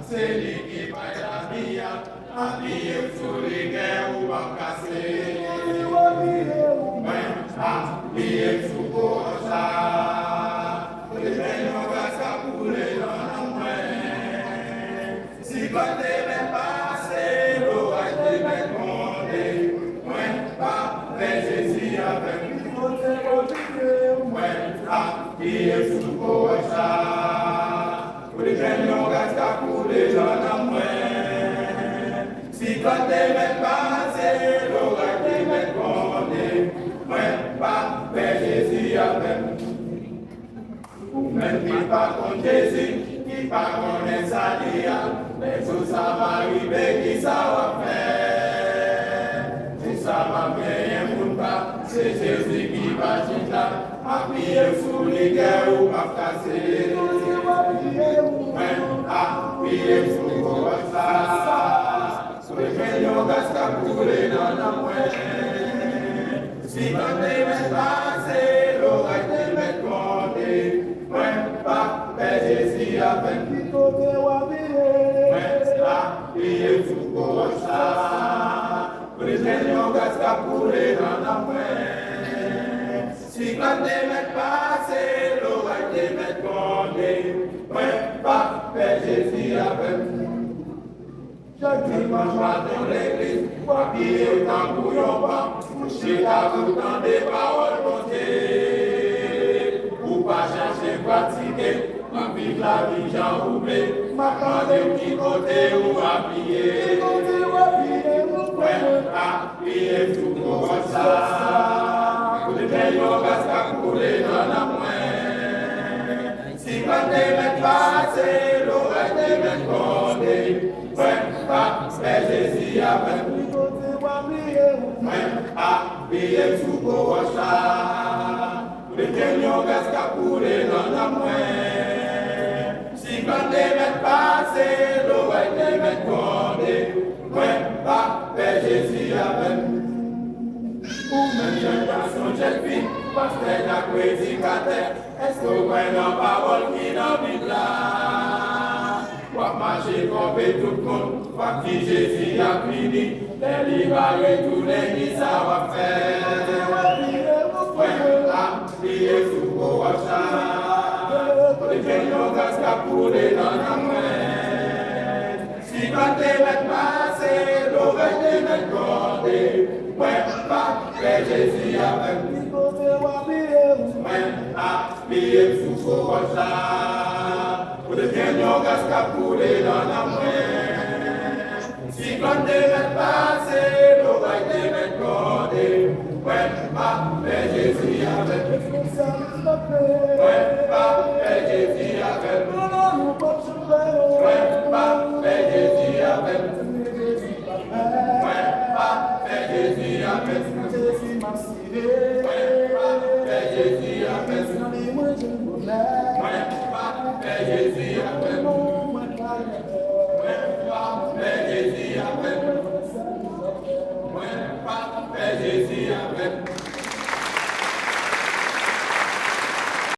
c'est lui qui paye la vie, habillé sous les guerres ou pas cassé. Habillé sous Bocha, les gens vont couler dans la main. Si quand t'es passé, l'orage t'es demandé, moi pas Jésus avec moi, habillé sous Bocha. Les gens gastent pour les gens à moi. Si quand t'es passé, l'orage t'es demandé, moi pas Jésus avec ou même qui pas contre Jésus, qui pas connaît sa dia, mais tout ça va arriver, qui ça va faire. Si ça va bien, ou pas, c'est Jésus qui va dire là, appuyer sous les guerres ou pas casser. Appuyer sous vos ça, sur les gens gastent pour les dans la moelle. Si quand t'es passé, l'orage t'es demandé, moi pas Jésus avec qui côté ou appuyer sous vos ça, sur les gens gastent pour les dans la moelle. Si quand t'es passé, l'orage t'es demandé, moi pas Jésus avec chaque dimanche matin l'église, habillé dans bouillon pas, couché à vous dans des paroles montées. Ou pas chercher pratiquer, ma vie la vie j'en oublie, ma demandé qui côté ou habillé. Habillé tout pour ça, pour les meilleurs gastes couler dans la main. Si quand t'es passé, l'orage t'es demandé, pas Jésus avec moi, habillé sous Bocha, les gens gastent pour les dans la main. Si quand t'es passé, l'orage t'es demandé, moi pas Jésus avec ou même jeune garçon, jeune fille, pasteur d'un prédicateur, est-ce que vous voyez la parole qui n'a Bible là? Pour marcher comme tout le monde, pour qui Jésus a fini, les livres retourner, qui ça va faire? Habillé sous Bocha, les gens gastent pour les dans la main. Si quand t'es passé, l'orage t'es demandé, moi pas Jésus avec moi, habillé sous Bocha. Pour les gens gastent pour les dans la main. Si quand t'es passé, l'orage t'es demandé, moi pas Jésus avec moi, pas Jésus avec moi, pas Jésus avec moi, pas Jésus avec moi, Jésus avec moi, Jésus avec